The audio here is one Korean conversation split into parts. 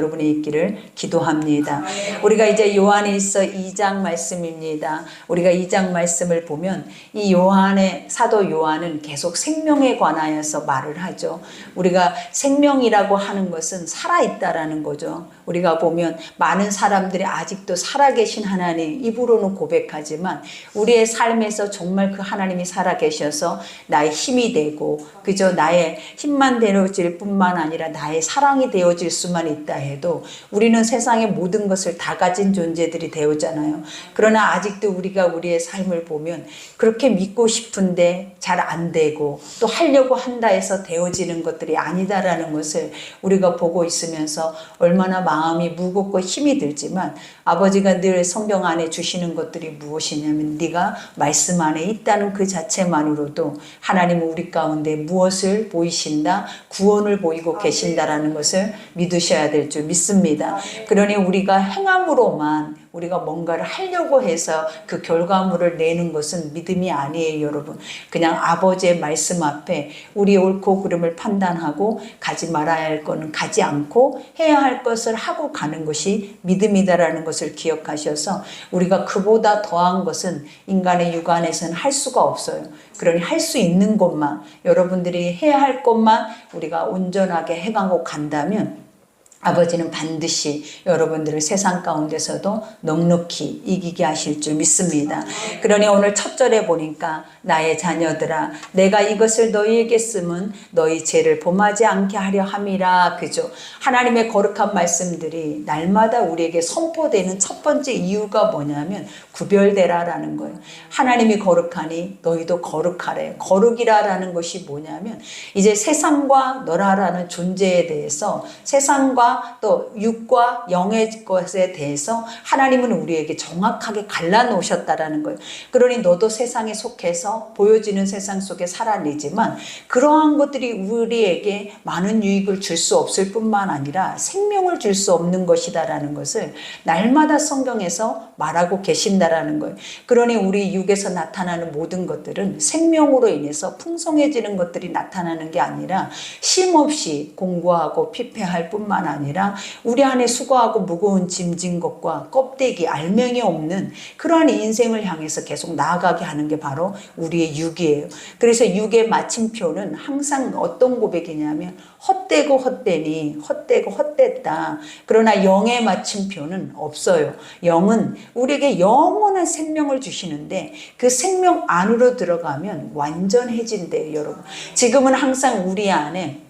여러분이 있기를 기도합니다. 우리가 이제 요한일서 2장 말씀입니다. 우리가 2장 말씀을 보면 이 사도 요한은 계속 생명에 관하여서 말을 하죠. 우리가 생명이라고 하는 것은 살아있다라는 거죠. 우리가 보면 많은 사람들이 아직도 살아계신 하나님 입으로는 고백하지만 우리의 삶에서 정말 그 하나님이 살아계셔서 나의 힘이 되고 그저 나의 힘만 되어질 뿐만 아니라 나의 사랑이 되어질 수만 있다 해도 우리는 세상의 모든 것을 다 가진 존재들이 되었잖아요. 그러나 아직도 우리가 우리의 삶을 보면 그렇게 믿고 싶은데 잘 안 되고 또 하려고 한다 해서 되어지는 것들이 아니다라는 것을 우리가 보고 있으면서 얼마나 마음이 무겁고 힘이 들지만 아버지가 늘 성경 안에 주시는 것들이 무엇이냐면 네가 말씀 안에 있다는 그 자체만으로도 하나님은 우리 가운데 무엇을 보이신다, 구원을 보이고 계신다라는 것을 믿으셔야 될 줄 믿습니다. 그러니 우리가 행함으로만 우리가 뭔가를 하려고 해서 그 결과물을 내는 것은 믿음이 아니에요, 여러분. 그냥 아버지의 말씀 앞에 우리의 옳고 그름을 판단하고 가지 말아야 할 것은 가지 않고 해야 할 것을 하고 가는 것이 믿음이다라는 것을 기억하셔서 우리가 그보다 더한 것은 인간의 육안에서는 할 수가 없어요. 그러니 할 수 있는 것만, 여러분들이 해야 할 것만 우리가 온전하게 해가고 간다면 아버지는 반드시 여러분들을 세상 가운데서도 넉넉히 이기게 하실 줄 믿습니다. 그러니 오늘 첫 절에 보니까 나의 자녀들아 내가 이것을 너희에게 쓰면 너희 죄를 범하지 않게 하려 함이라. 그죠? 하나님의 거룩한 말씀들이 날마다 우리에게 선포되는 첫 번째 이유가 뭐냐면 구별되라라는 거예요. 하나님이 거룩하니 너희도 거룩하래. 거룩이라라는 것이 뭐냐면 이제 세상과 너라라는 존재에 대해서 세상과 또 육과 영의 것에 대해서 하나님은 우리에게 정확하게 갈라놓으셨다라는 거예요. 그러니 너도 세상에 속해서 보여지는 세상 속에 살아내지만 그러한 것들이 우리에게 많은 유익을 줄 수 없을 뿐만 아니라 생명을 줄 수 없는 것이다라는 것을 날마다 성경에서 말하고 계신다라는 거예요. 그러니 우리 육에서 나타나는 모든 것들은 생명으로 인해서 풍성해지는 것들이 나타나는 게 아니라 쉼없이 공고하고 피폐할 뿐만 아니라 우리 안에 수고하고 무거운 짐진 것과 껍데기 알맹이 없는 그러한 인생을 향해서 계속 나아가게 하는 게 바로 우리의 육이에요. 그래서 육의 마침표는 항상 어떤 고백이냐면 헛되고 헛되니 헛되고 헛됐다. 그러나 영의 마침표는 없어요. 영은 우리에게 영원한 생명을 주시는데 그 생명 안으로 들어가면 완전해진대요, 여러분. 지금은 항상 우리 안에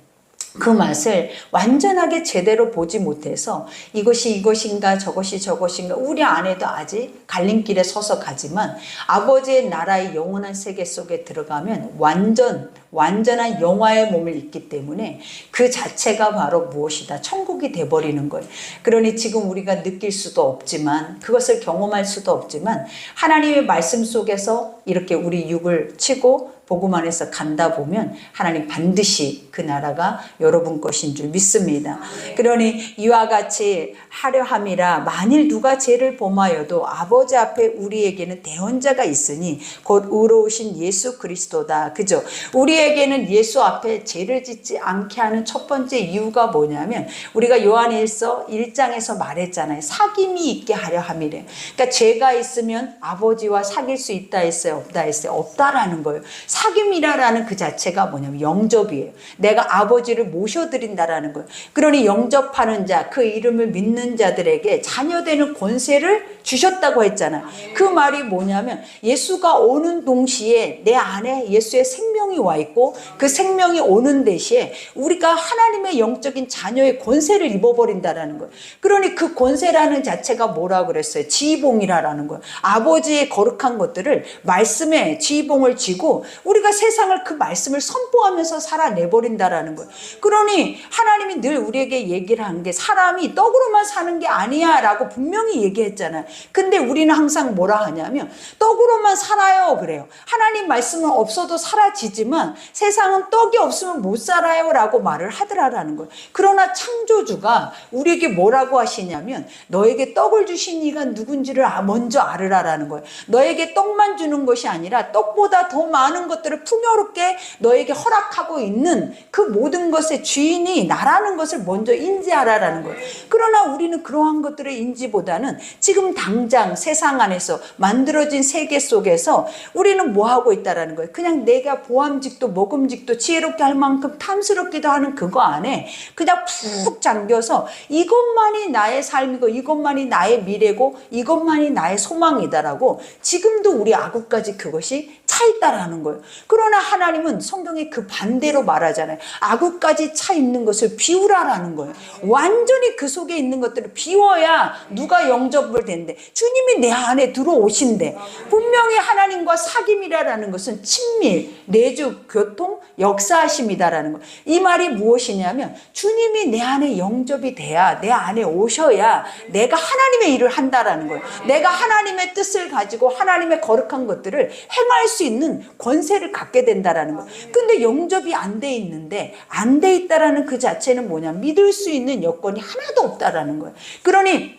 그 맛을 완전하게 제대로 보지 못해서 이것이 이것인가 저것이 저것인가 우리 안에도 아직 갈림길에 서서 가지만 아버지의 나라의 영원한 세계 속에 들어가면 완전한 영화의 몸을 입기 때문에 그 자체가 바로 무엇이다? 천국이 돼버리는 거예요. 그러니 지금 우리가 느낄 수도 없지만 그것을 경험할 수도 없지만 하나님의 말씀 속에서 이렇게 우리 육을 치고 복음 안에서 간다 보면 하나님 반드시 그 나라가 여러분 것인 줄 믿습니다. 그러니 이와 같이 하려 함이라. 만일 누가 죄를 범하여도 아버지 앞에 우리에게는 대언자가 있으니 곧 의로우신 예수 그리스도다. 그죠? 우리에게는 예수 앞에 죄를 짓지 않게 하는 첫 번째 이유가 뭐냐면 우리가 요한일서 1장에서 말했잖아요. 사귐이 있게 하려 함이래. 그러니까 죄가 있으면 아버지와 사귈 수 있다 했어요? 없다 했어요? 없다라는 거예요. 사귐이라는 그 자체가 뭐냐면 영접이에요. 내가 아버지를 모셔드린다라는 거예요. 그러니 영접하는 자, 그 이름을 믿는 자들에게 자녀되는 권세를 주셨다고 했잖아요. 그 말이 뭐냐면 예수가 오는 동시에 내 안에 예수의 생명이 와 있고 그 생명이 오는 대시에 우리가 하나님의 영적인 자녀의 권세를 입어버린다라는 거예요. 그러니 그 권세라는 자체가 뭐라 그랬어요? 지휘봉이라는 거예요. 아버지의 거룩한 것들을 말씀에 지휘봉을 쥐고 우리가 세상을 그 말씀을 선포하면서 살아내버린다라는 거예요. 그러니 하나님이 늘 우리에게 얘기를 한 게 사람이 떡으로만 사는 게 아니야 라고 분명히 얘기했잖아요. 근데 우리는 항상 뭐라 하냐면 떡으로만 살아요 그래요. 하나님 말씀은 없어도 사라지지만 세상은 떡이 없으면 못 살아요 라고 말을 하더라라는 거예요. 그러나 창조주가 우리에게 뭐라고 하시냐면 너에게 떡을 주신 이가 누군지를 먼저 알으라라는 거예요. 너에게 떡만 주는 것이 아니라 떡보다 더 많은 것 것들을 풍요롭게 너에게 허락하고 있는 그 모든 것의 주인이 나라는 것을 먼저 인지하라라는 거예요. 그러나 우리는 그러한 것들을 인지보다는 지금 당장 세상 안에서 만들어진 세계 속에서 우리는 뭐 하고 있다라는 거예요. 그냥 내가 보암직도 먹음직도 지혜롭게 할 만큼 탐스럽기도 하는 그거 안에 그냥 푹 잠겨서 이것만이 나의 삶이고 이것만이 나의 미래고 이것만이 나의 소망이다라고 지금도 우리 아구까지 그것이 차 있다라는 거예요. 그러나 하나님은 성경에 그 반대로 말하잖아요. 아구까지 차 있는 것을 비우라라는 거예요. 완전히 그 속에 있는 것들을 비워야 누가 영접을 된대. 주님이 내 안에 들어오신대. 분명히 하나님과 사귐이라는 것은 친밀, 내주, 교통, 역사하심이다라는 거예요. 이 말이 무엇이냐면 주님이 내 안에 영접이 돼야, 내 안에 오셔야 내가 하나님의 일을 한다라는 거예요. 내가 하나님의 뜻을 가지고 하나님의 거룩한 것들을 행할 수 있는 권세를 갖게 된다라는 거예요. 근데 영접이 안 돼 있는데 안 돼 있다라는 그 자체는 뭐냐? 믿을 수 있는 여건이 하나도 없다라는 거예요. 그러니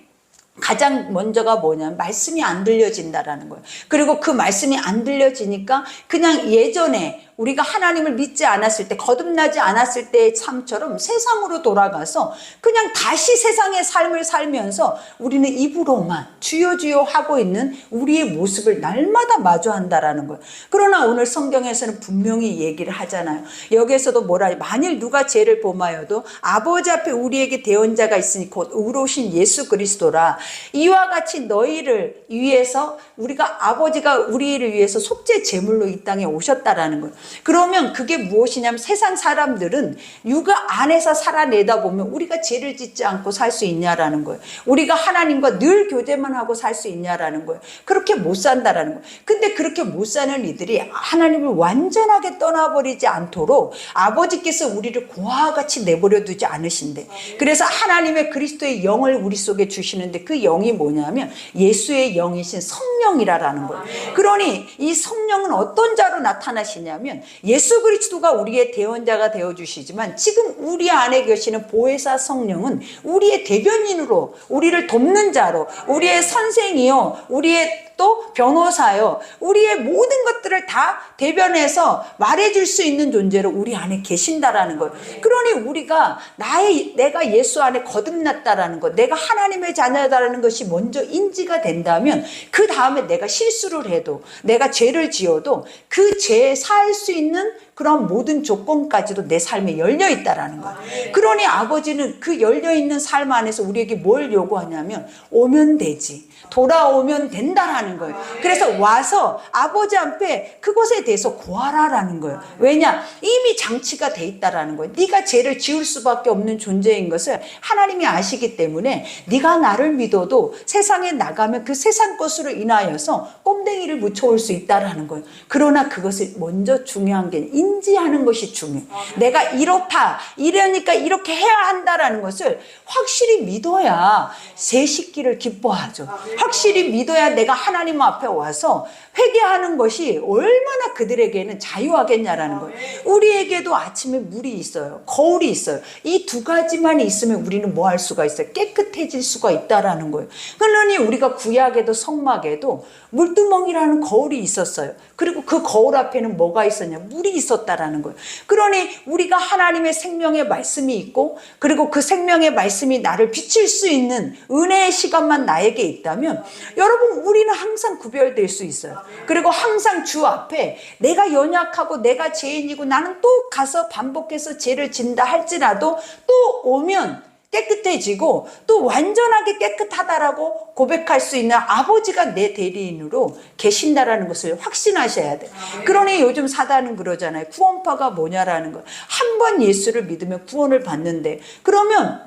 가장 먼저가 뭐냐면 말씀이 안 들려진다라는 거예요. 그리고 그 말씀이 안 들려지니까 그냥 예전에 우리가 하나님을 믿지 않았을 때, 거듭나지 않았을 때의 삶처럼 세상으로 돌아가서 그냥 다시 세상의 삶을 살면서 우리는 입으로만 주여 주여 하고 있는 우리의 모습을 날마다 마주한다라는 거예요. 그러나 오늘 성경에서는 분명히 얘기를 하잖아요. 여기에서도 뭐라, 만일 누가 죄를 범하여도 아버지 앞에 우리에게 대언자가 있으니 곧 의로우신 예수 그리스도라. 이와 같이 너희를 위해서 아버지가 우리를 위해서 속죄 제물로 이 땅에 오셨다라는 거예요. 그러면 그게 무엇이냐면 세상 사람들은 육아 안에서 살아내다 보면 우리가 죄를 짓지 않고 살 수 있냐라는 거예요. 우리가 하나님과 늘 교제만 하고 살 수 있냐라는 거예요. 그렇게 못 산다라는 거예요. 근데 그렇게 못 사는 이들이 하나님을 완전하게 떠나버리지 않도록 아버지께서 우리를 고아와 같이 내버려 두지 않으신대. 그래서 하나님의 그리스도의 영을 우리 속에 주시는데 그 영이 뭐냐면 예수의 영이신 성령이라는 거예요. 그러니 이 성령은 어떤 자로 나타나시냐면 예수 그리스도가 우리의 대언자가 되어주시지만 지금 우리 안에 계시는 보혜사 성령은 우리의 대변인으로, 우리를 돕는 자로, 우리의 선생이요, 우리의 또 변호사요, 우리의 모든 것들을 다 대변해서 말해줄 수 있는 존재로 우리 안에 계신다라는 거예요. 그러니 우리가 내가 예수 안에 거듭났다라는 것, 내가 하나님의 자녀다라는 것이 먼저 인지가 된다면 그 다음에 내가 실수를 해도, 내가 죄를 지어도 그 죄에 살 수 있는 그런 모든 조건까지도 내 삶에 열려 있다라는 거예요. 그러니 아버지는 그 열려 있는 삶 안에서 우리에게 뭘 요구하냐면 오면 되지, 돌아오면 된다라는 거예요. 그래서 와서 아버지 앞에 그것에 대해서 구하라라는 거예요. 왜냐? 이미 장치가 돼 있다라는 거예요. 네가 죄를 지을 수밖에 없는 존재인 것을 하나님이 아시기 때문에 네가 나를 믿어도 세상에 나가면 그 세상 것으로 인하여서 꼼댕이를 묻혀올 수 있다라는 거예요. 그러나 그것을 먼저 중요한 게 인지하는 것이 중요해. 내가 이렇다, 이러니까 이렇게 해야 한다라는 것을 확실히 믿어야 새 식기를 기뻐하죠. 확실히 믿어야 내가 하나님 앞에 와서 회개하는 것이 얼마나 그들에게는 자유하겠냐라는 거예요. 우리에게도 아침에 물이 있어요. 거울이 있어요. 이 두 가지만 있으면 우리는 뭐 할 수가 있어요? 깨끗해질 수가 있다라는 거예요. 그러니 우리가 구약에도 성막에도 물두멍이라는 거울이 있었어요. 그리고 그 거울 앞에는 뭐가 있었냐? 물이 있었다라는 거예요. 그러니 우리가 하나님의 생명의 말씀이 있고, 그리고 그 생명의 말씀이 나를 비칠 수 있는 은혜의 시간만 나에게 있다면 여러분, 우리는 항상 구별될 수 있어요. 그리고 항상 주 앞에 내가 연약하고 내가 죄인이고 나는 또 가서 반복해서 죄를 진다 할지라도 또 오면 깨끗해지고 또 완전하게 깨끗하다라고 고백할 수 있는 아버지가 내 대리인으로 계신다라는 것을 확신하셔야 돼. 그러니 요즘 사단은 그러잖아요. 구원파가 뭐냐라는 거. 한 번 예수를 믿으면 구원을 받는데, 그러면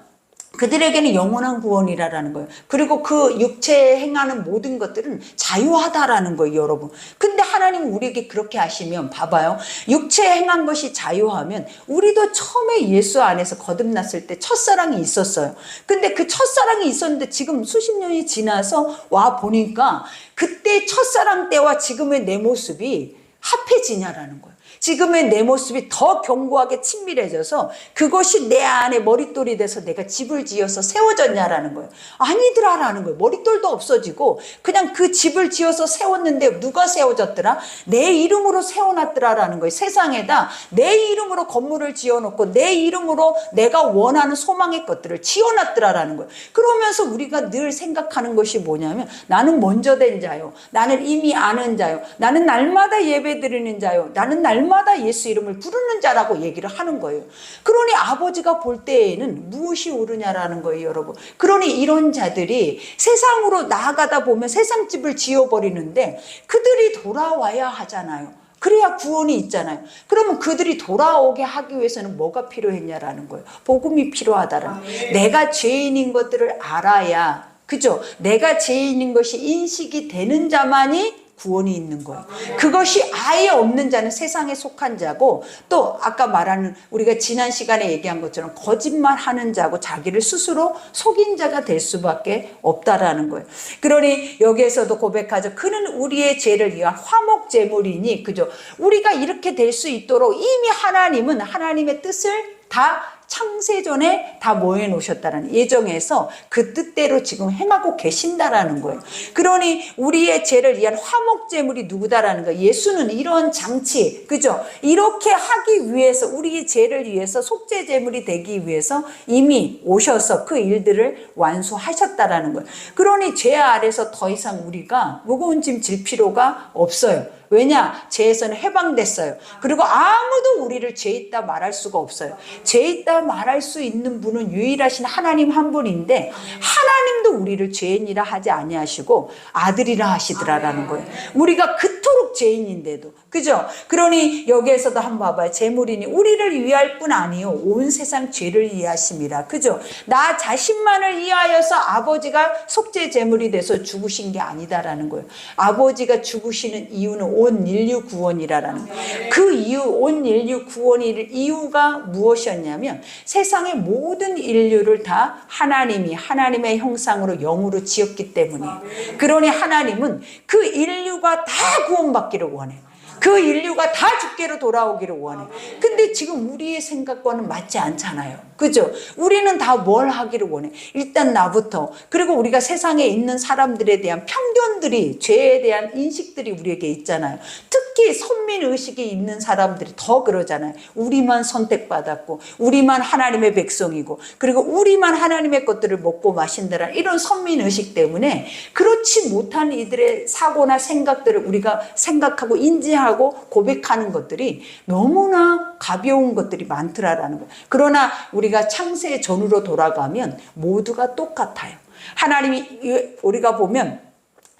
그들에게는 영원한 구원이라는 거예요. 그리고 그 육체에 행하는 모든 것들은 자유하다라는 거예요, 여러분. 근데 하나님 우리에게 그렇게 하시면 봐봐요. 육체에 행한 것이 자유하면 우리도 처음에 예수 안에서 거듭났을 때 첫사랑이 있었어요. 근데 그 첫사랑이 있었는데 지금 수십 년이 지나서 와 보니까 그때 첫사랑 때와 지금의 내 모습이 합해지냐라는 거예요. 지금의 내 모습이 더 견고하게 친밀해져서 그것이 내 안에 머릿돌이 돼서 내가 집을 지어서 세워졌냐라는 거예요. 아니더라라는 거예요. 머릿돌도 없어지고 그냥 그 집을 지어서 세웠는데 누가 세워졌더라? 내 이름으로 세워놨더라라는 거예요. 세상에다 내 이름으로 건물을 지어놓고 내 이름으로 내가 원하는 소망의 것들을 지어놨더라라는 거예요. 그러면서 우리가 늘 생각하는 것이 뭐냐면 나는 먼저 된 자요. 나는 이미 아는 자요. 나는 날마다 예배 드리는 자요. 나는 날마다 예수 이름을 부르는 자라고 얘기를 하는 거예요. 그러니 아버지가 볼 때에는 무엇이 옳으냐라는 거예요, 여러분. 그러니 이런 자들이 세상으로 나아가다 보면 세상 집을 지어버리는데 그들이 돌아와야 하잖아요. 그래야 구원이 있잖아요. 그러면 그들이 돌아오게 하기 위해서는 뭐가 필요했냐라는 거예요. 복음이 필요하다라는 거예요. 내가 죄인인 것들을 알아야, 그죠? 내가 죄인인 것이 인식이 되는 자만이 구원이 있는 거예요. 그것이 아예 없는 자는 세상에 속한 자고, 또 아까 말하는 우리가 지난 시간에 얘기한 것처럼 거짓말하는 자고 자기를 스스로 속인 자가 될 수밖에 없다라는 거예요. 그러니 여기에서도 고백하죠. 그는 우리의 죄를 위한 화목 제물이니, 그죠? 우리가 이렇게 될 수 있도록 이미 하나님은 하나님의 뜻을 다 창세전에 다 모여 놓으셨다는 예정에서 그 뜻대로 지금 행하고 계신다라는 거예요. 그러니 우리의 죄를 위한 화목제물이 누구다라는 거예요. 예수는 이런 장치, 그죠? 이렇게 하기 위해서, 우리의 죄를 위해서 속죄제물이 되기 위해서 이미 오셔서 그 일들을 완수하셨다라는 거예요. 그러니 죄 아래서 더 이상 우리가 무거운 짐 질 필요가 없어요. 왜냐? 죄에서는 해방됐어요. 그리고 아무도 우리를 죄 있다 말할 수가 없어요. 죄 있다 말할 수 있는 분은 유일하신 하나님 한 분인데, 하나님도 우리를 죄인이라 하지 아니하시고 아들이라 하시더라라는 거예요. 우리가 그토록 죄인인데도, 그죠? 그러니 여기에서도 한번 봐봐요. 제물이니 우리를 위할 뿐 아니요 온 세상 죄를 위하심이라. 그죠? 나 자신만을 위하여서 아버지가 속죄 제물이 돼서 죽으신 게 아니다라는 거예요. 아버지가 죽으시는 이유는 온 인류 구원이라는 거예요. 그 이유, 온 인류 구원이 이유가 무엇이었냐면 세상의 모든 인류를 다 하나님이 하나님의 형상으로 영으로 지었기 때문이에요. 그러니 하나님은 그 인류가 다 구원받기를 원해요. 그 인류가 다 주께로 돌아오기를 원해. 근데 지금 우리의 생각과는 맞지 않잖아요. 그죠? 우리는 다 뭘 하기를 원해? 일단 나부터, 그리고 우리가 세상에 있는 사람들에 대한 편견들이, 죄에 대한 인식들이 우리에게 있잖아요. 특히 선민의식이 있는 사람들이 더 그러잖아요. 우리만 선택받았고, 우리만 하나님의 백성이고, 그리고 우리만 하나님의 것들을 먹고 마신다라는 이런 선민의식 때문에 그렇지 못한 이들의 사고나 생각들을 우리가 생각하고 인지하고 고백하는 것들이 너무나 가벼운 것들이 많더라라는 거예요. 그러나 우리가 창세 전으로 돌아가면 모두가 똑같아요. 하나님이, 우리가 보면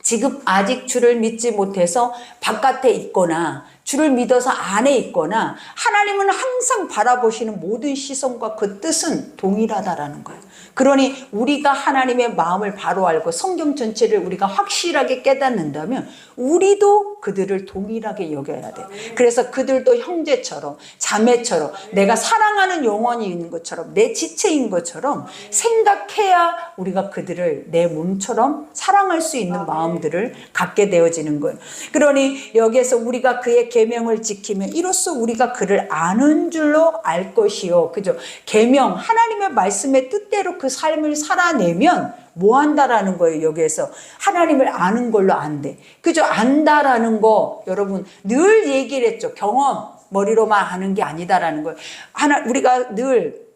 지금 아직 주를 믿지 못해서 바깥에 있거나 주를 믿어서 안에 있거나, 하나님은 항상 바라보시는 모든 시선과 그 뜻은 동일하다라는 거예요. 그러니 우리가 하나님의 마음을 바로 알고 성경 전체를 우리가 확실하게 깨닫는다면 우리도 그들을 동일하게 여겨야 돼. 그래서 그들도 형제처럼, 자매처럼, 내가 사랑하는 영혼이 있는 것처럼, 내 지체인 것처럼 생각해야 우리가 그들을 내 몸처럼 사랑할 수 있는 마음들을 갖게 되어지는 거예요. 그러니 여기에서 우리가 그의 계명을 지키면 이로써 우리가 그를 아는 줄로 알 것이요. 그죠? 계명, 하나님의 말씀의 뜻대로 그 삶을 살아내면 뭐 한다라는 거예요. 여기에서 하나님을 아는 걸로 안 돼. 그죠? 안다라는 거 여러분 늘 얘기를 했죠. 경험, 머리로만 아는 게 아니다라는 거예요. 우리가 늘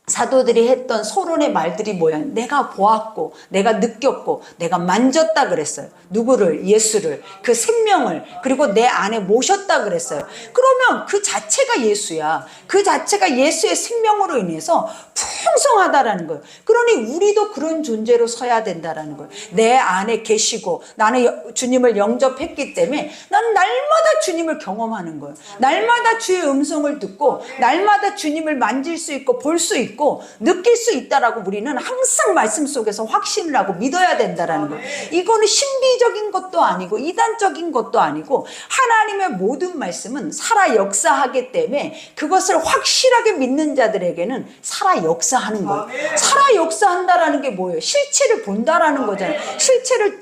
사도들이 했던 서론의 말들이 뭐야? 내가 보았고, 내가 느꼈고, 내가 만졌다 그랬어요. 누구를? 예수를. 그 생명을. 그리고 내 안에 모셨다 그랬어요. 그러면 그 자체가 예수야. 그 자체가 예수의 생명으로 인해서 풍성하다라는 거예요. 그러니 우리도 그런 존재로 서야 된다라는 거예요. 내 안에 계시고 나는 주님을 영접했기 때문에 난 날마다 주님을 경험하는 거예요. 날마다 주의 음성을 듣고 날마다 주님을 만질 수 있고 볼 수 있고, 있고 느낄 수 있다라고 우리는 항상 말씀 속에서 확신을 하고 믿어야 된다라는 거예요. 이거는 신비적인 것도 아니고 이단적인 것도 아니고 하나님의 모든 말씀은 살아 역사하기 때문에 그것을 확실하게 믿는 자들에게는 살아 역사하는 거예요. 살아 역사한다라는 게 뭐예요? 실체를 본다라는 거잖아요.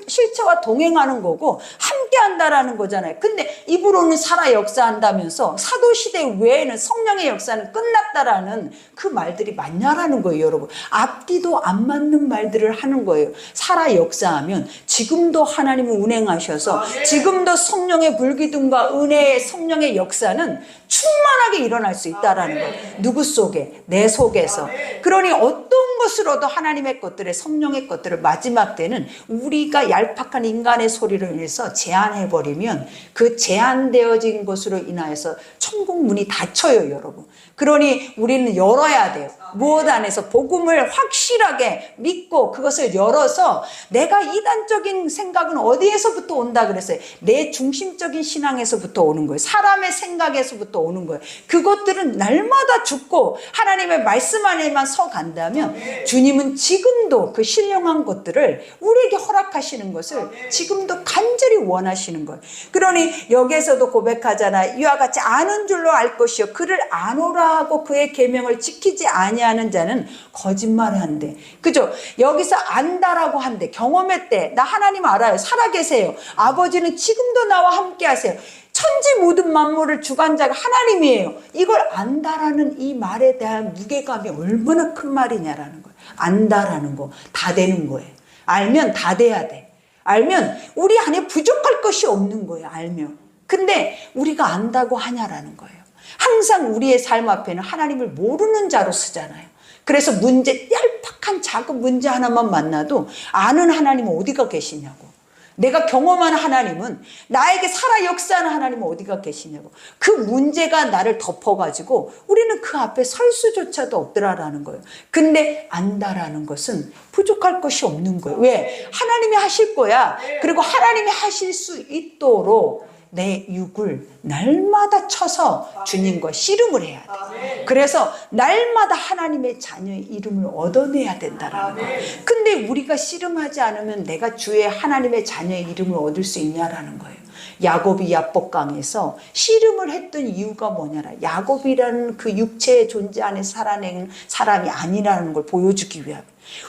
실체와 동행하는 거고 함께 한다라는 거잖아요. 근데 입으로는 살아 역사한다면서 사도시대 외에는 성령의 역사는 끝났다라는 그 말들이 맞냐라는 거예요, 여러분. 앞뒤도 안 맞는 말들을 하는 거예요. 살아 역사하면 지금도 하나님은 운행하셔서 지금도 성령의 불기둥과 은혜의 성령의 역사는 충만하게 일어날 수 있다라는 거예요. 누구 속에? 내 속에서. 그러니 어떤 것으로도 하나님의 것들의 성령의 것들을 마지막 때는 우리가 얄팍한 인간의 소리를 인해서 제한해버리면 그 제한되어진 것으로 인하여서 천국 문이 닫혀요, 여러분. 그러니 우리는 열어야 돼요. 무엇 안에서 복음을 확실하게 믿고 그것을 열어서 내가 이단적인 생각은 어디에서부터 온다 그랬어요. 내 중심적인 신앙에서부터 오는 거예요. 사람의 생각에서부터 오는 거예요. 그것들은 날마다 죽고 하나님의 말씀 안에만 서 간다면 주님은 지금도 그 신령한 것들을 우리에게 허락하시는 것을 지금도 간절히 원하시는 거예요. 그러니 여기에서도 고백하잖아. 이와 같이 아는 줄로 알 것이요 그를 아노라 하고 그의 계명을 지키지 아니하는 자는 거짓말을 한대. 그죠? 여기서 안다라고 한대. 경험했대. 나 하나님 알아요. 살아계세요. 아버지는 지금도 나와 함께 하세요. 천지 모든 만물을 주관자가 하나님이에요. 이걸 안다라는 이 말에 대한 무게감이 얼마나 큰 말이냐라는 거예요. 안다라는 거 다 되는 거예요. 알면 다 돼야 돼. 알면 우리 안에 부족할 것이 없는 거예요. 알면. 근데 우리가 안다고 하냐라는 거예요. 항상 우리의 삶 앞에는 하나님을 모르는 자로 쓰잖아요. 그래서 얄팍한 작은 문제 하나만 만나도 아는 하나님은 어디가 계시냐고. 내가 경험한 하나님은 나에게 살아 역사하는 하나님은 어디가 계시냐고. 그 문제가 나를 덮어가지고 우리는 그 앞에 설 수조차도 없더라라는 거예요. 근데 안다라는 것은 부족할 것이 없는 거예요. 왜? 하나님이 하실 거야. 그리고 하나님이 하실 수 있도록 내 육을 날마다 쳐서 주님과 씨름을 해야 돼. 그래서 날마다 하나님의 자녀의 이름을 얻어내야 된다라는 거예요. 근데 우리가 씨름하지 않으면 내가 주의 하나님의 자녀의 이름을 얻을 수 있냐라는 거예요. 야곱이 야복강에서 씨름을 했던 이유가 뭐냐라. 야곱이라는 그 육체의 존재 안에 살아낸 사람이 아니라는 걸 보여주기 위함.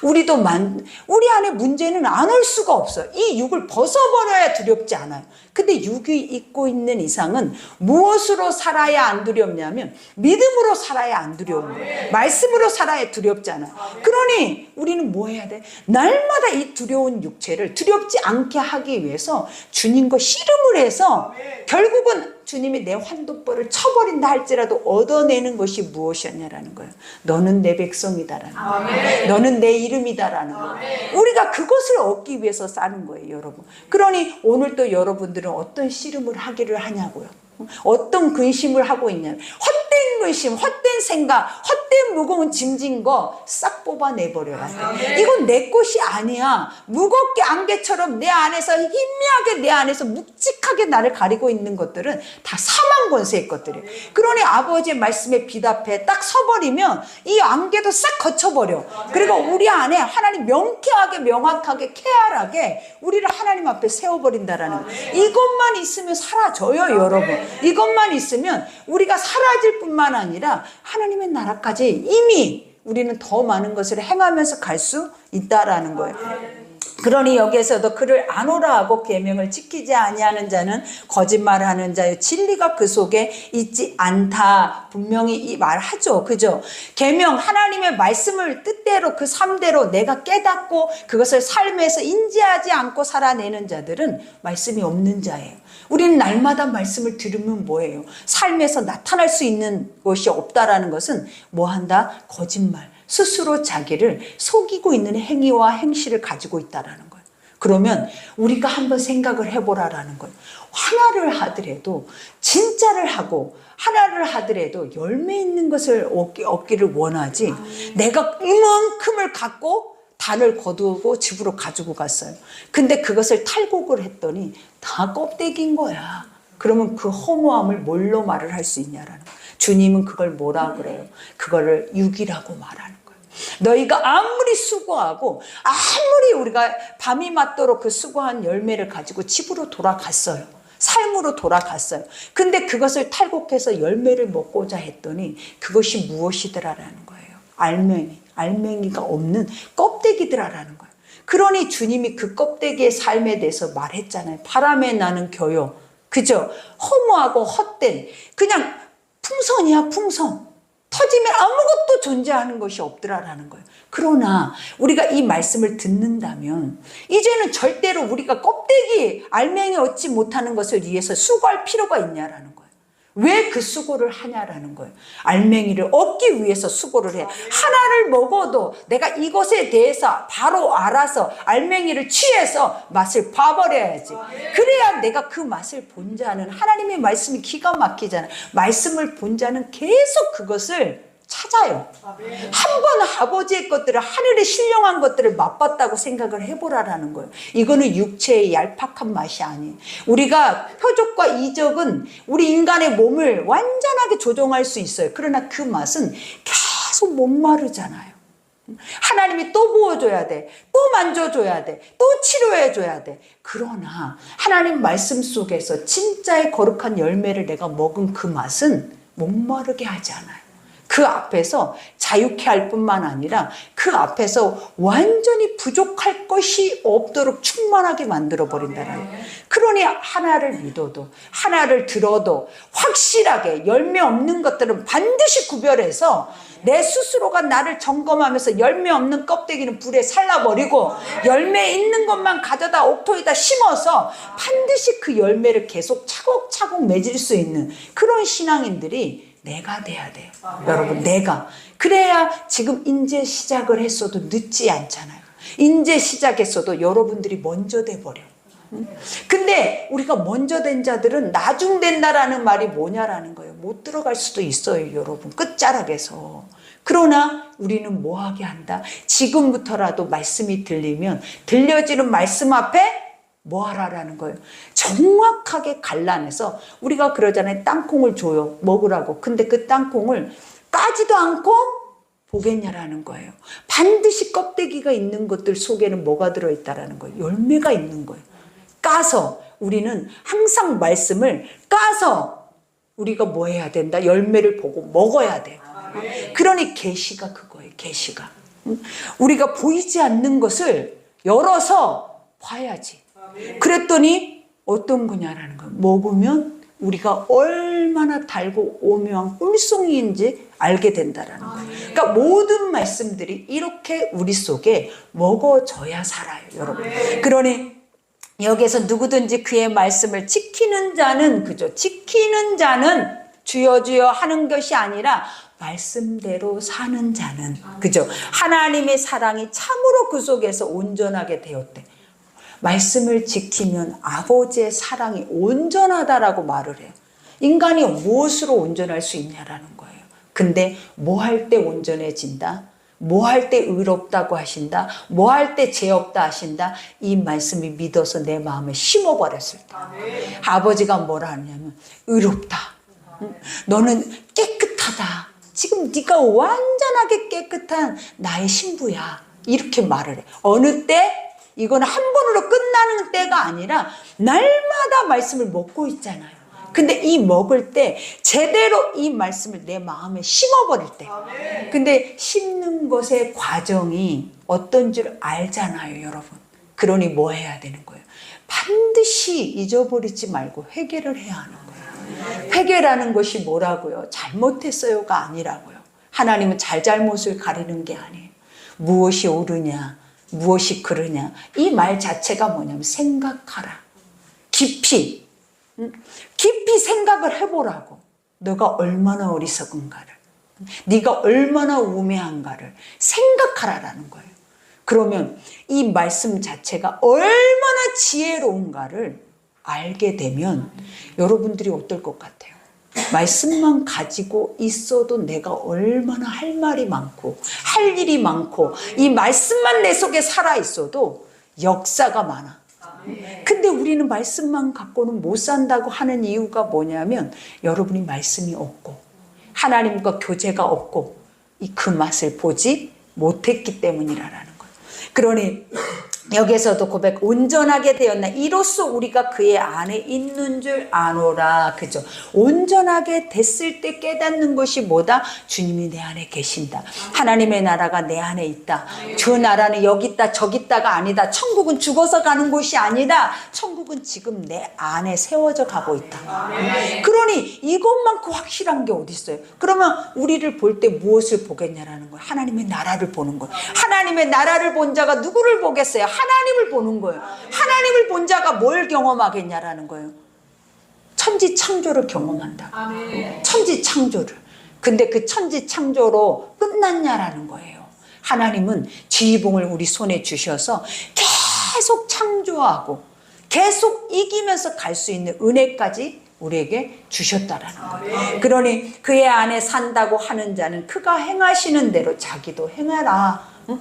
우리 안에 문제는 안 올 수가 없어요. 이 육을 벗어버려야 두렵지 않아요. 근데 육이 있고 있는 이상은 무엇으로 살아야 안 두렵냐면 믿음으로 살아야 안 두려운 거예요. 말씀으로 살아야 두렵지 않아요. 그러니 우리는 뭐 해야 돼? 날마다 이 두려운 육체를 두렵지 않게 하기 위해서 주님과 씨름을 해서 결국은 주님이 내 환도벌을 쳐버린다 할지라도 얻어내는 것이 무엇이었냐라는 거예요. 너는 내 백성이다라는 거예요. 너는 내 이름이다라는 거예요. 우리가 그것을 얻기 위해서 싸는 거예요, 여러분. 그러니 오늘 또 여러분들은 어떤 씨름을 하기를 하냐고요. 어떤 근심을 하고 있냐면 헛된 근심, 헛된 생각, 헛된 무거운 짐진 거 싹 뽑아내버려라. 이건 내 것이 아니야. 무겁게 안개처럼 내 안에서 희미하게 내 안에서 묵직하게 나를 가리고 있는 것들은 다 사망 권세의 것들이에요. 그러니 아버지의 말씀에 비답해 딱 서버리면 이 안개도 싹 거쳐버려. 그리고 우리 안에 하나님 명쾌하게 명확하게 쾌활하게 우리를 하나님 앞에 세워버린다라는 거예요. 이것만 있으면 사라져요, 여러분. 이것만 있으면 우리가 사라질 뿐만 아니라 하나님의 나라까지 이미 우리는 더 많은 것을 행하면서 갈 수 있다라는 거예요. 그러니 여기에서도 그를 아노라 하고 계명을 지키지 아니하는 자는 거짓말하는 자요 진리가 그 속에 있지 않다. 분명히 이 말하죠. 그죠? 계명 하나님의 말씀을 뜻대로 그 삶대로 내가 깨닫고 그것을 삶에서 인지하지 않고 살아내는 자들은 말씀이 없는 자예요. 우리는 날마다 말씀을 들으면 뭐예요? 삶에서 나타날 수 있는 것이 없다라는 것은 뭐 한다? 거짓말. 스스로 자기를 속이고 있는 행위와 행실을 가지고 있다라는 거예요. 그러면 우리가 한번 생각을 해보라라는 거예요. 하나를 하더라도 진짜를 하고 하나를 하더라도 열매 있는 것을 얻기를 원하지. 내가 이만큼을 갖고 단을 거두고 집으로 가지고 갔어요. 근데 그것을 탈곡을 했더니 다 껍데기인 거야. 그러면 그 허무함을 뭘로 말을 할 수 있냐라는 거예요. 주님은 그걸 뭐라 그래요? 그거를 육이라고 말하는 거예요. 너희가 아무리 수고하고 아무리 우리가 밤이 맞도록 그 수고한 열매를 가지고 집으로 돌아갔어요. 삶으로 돌아갔어요. 근데 그것을 탈곡해서 열매를 먹고자 했더니 그것이 무엇이더라라는 거예요. 알맹이가 없는 껍데기더라라는 거예요. 그러니 주님이 그 껍데기의 삶에 대해서 말했잖아요. 바람에 나는 겨요. 그죠? 허무하고 헛된 그냥 풍선이야, 풍선. 터지면 아무것도 존재하는 것이 없더라라는 거예요. 그러나 우리가 이 말씀을 듣는다면 이제는 절대로 우리가 껍데기, 알맹이 얻지 못하는 것을 위해서 수고할 필요가 있냐라는 거예요. 왜 그 수고를 하냐라는 거예요. 알맹이를 얻기 위해서 수고를 해. 하나를 먹어도 내가 이것에 대해서 바로 알아서 알맹이를 취해서 맛을 봐버려야지. 그래야 내가 그 맛을 본 자는, 하나님의 말씀이 기가 막히잖아요. 말씀을 본 자는 계속 그것을 찾아요. 한 번 아버지의 것들을, 하늘의 신령한 것들을 맛봤다고 생각을 해보라라는 거예요. 이거는 육체의 얄팍한 맛이 아니에요. 우리가 표적과 이적은 우리 인간의 몸을 완전하게 조종할 수 있어요. 그러나 그 맛은 계속 못 마르잖아요. 하나님이 또 부어줘야 돼. 또 만져줘야 돼. 또 치료해줘야 돼. 그러나 하나님 말씀 속에서 진짜의 거룩한 열매를 내가 먹은 그 맛은 목마르게 하지 않아요. 그 앞에서 자유케 할 뿐만 아니라 그 앞에서 완전히 부족할 것이 없도록 충만하게 만들어버린다는 거예요. 그러니 하나를 믿어도, 하나를 들어도 확실하게 열매 없는 것들은 반드시 구별해서 내 스스로가 나를 점검하면서 열매 없는 껍데기는 불에 살라버리고 열매 있는 것만 가져다 옥토에다 심어서 반드시 그 열매를 계속 차곡차곡 맺을 수 있는 그런 신앙인들이 내가 돼야 돼요. 여러분, 내가. 그래야 지금 이제 시작을 했어도 늦지 않잖아요. 이제 시작했어도 여러분들이 먼저 돼버려. 근데 우리가 먼저 된 자들은 나중 된다라는 말이 뭐냐라는 거예요. 못 들어갈 수도 있어요, 여러분. 끝자락에서. 그러나 우리는 뭐하게 한다? 지금부터라도 말씀이 들리면 들려지는 말씀 앞에 뭐 하라라는 거예요. 정확하게 갈라내서 우리가 그러잖아요. 땅콩을 줘요. 먹으라고. 근데 그 땅콩을 까지도 않고 보겠냐라는 거예요. 반드시 껍데기가 있는 것들 속에는 뭐가 들어있다라는 거예요. 열매가 있는 거예요. 까서 우리는 항상 말씀을 까서 우리가 뭐 해야 된다? 열매를 보고 먹어야 돼요. 그러니 계시가 그거예요. 계시가. 우리가 보이지 않는 것을 열어서 봐야지. 그랬더니 어떤 거냐라는 거예요. 먹으면 우리가 얼마나 달고 오묘한 꿀송이인지 알게 된다라는 거예요. 그러니까 모든 말씀들이 이렇게 우리 속에 먹어져야 살아요, 여러분. 그러니 여기에서 누구든지 그의 말씀을 지키는 자는, 그죠? 지키는 자는 주여 주여 하는 것이 아니라 말씀대로 사는 자는, 그죠? 하나님의 사랑이 참으로 그 속에서 온전하게 되었대. 말씀을 지키면 아버지의 사랑이 온전하다라고 말을 해요. 인간이 무엇으로 온전할 수 있냐라는 거예요. 근데 뭐 할 때 온전해진다? 뭐 할 때 의롭다고 하신다? 뭐 할 때 죄 없다 하신다? 이 말씀이 믿어서 내 마음에 심어버렸을 때 아버지가 뭐라 하냐면 의롭다. 너는 깨끗하다. 지금 네가 완전하게 깨끗한 나의 신부야. 이렇게 말을 해. 어느 때? 이건 한 번으로 끝나는 때가 아니라 날마다 말씀을 먹고 있잖아요. 근데 이 먹을 때 제대로 이 말씀을 내 마음에 심어버릴 때. 근데 심는 것의 과정이 어떤 줄 알잖아요, 여러분. 그러니 뭐 해야 되는 거예요? 반드시 잊어버리지 말고 회개를 해야 하는 거예요. 회개라는 것이 뭐라고요? 잘못했어요가 아니라고요. 하나님은 잘잘못을 가리는 게 아니에요. 무엇이 옳으냐, 무엇이 그르냐. 이 말 자체가 뭐냐면 생각하라. 깊이 생각을 해보라고. 너가 얼마나 어리석은가를, 네가 얼마나 우매한가를 생각하라라는 거예요. 그러면 이 말씀 자체가 얼마나 지혜로운가를 알게 되면 여러분들이 어떨 것 같아요? 말씀만 가지고 있어도 내가 얼마나 할 말이 많고 할 일이 많고 이 말씀만 내 속에 살아 있어도 역사가 많아. 근데 우리는 말씀만 갖고는 못 산다고 하는 이유가 뭐냐면 여러분이 말씀이 없고 하나님과 교제가 없고 그 맛을 보지 못했기 때문이라는 거예요. 그러니 여기서도 고백, 온전하게 되었나 이로써 우리가 그의 안에 있는 줄 아노라. 그죠? 온전하게 됐을 때 깨닫는 것이 뭐다? 주님이 내 안에 계신다. 하나님의 나라가 내 안에 있다. 저 나라는 여기 있다 저기 있다가 아니다. 천국은 죽어서 가는 곳이 아니다. 천국은 지금 내 안에 세워져 가고 있다. 그러니 이것만큼 확실한 게 어디 있어요? 그러면 우리를 볼 때 무엇을 보겠냐라는 거예요. 하나님의 나라를 보는 거예요. 하나님의 나라를 본 자가 누구를 보겠어요? 하나님을 보는 거예요. 하나님을 본 자가 뭘 경험하겠냐라는 거예요. 천지창조를 경험한다. 천지창조를. 근데 그 천지창조로 끝났냐라는 거예요. 하나님은 지휘봉을 우리 손에 주셔서 계속 창조하고 계속 이기면서 갈 수 있는 은혜까지 우리에게 주셨다라는 거예요. 그러니 그의 안에 산다고 하는 자는 그가 행하시는 대로 자기도 행하라. 응?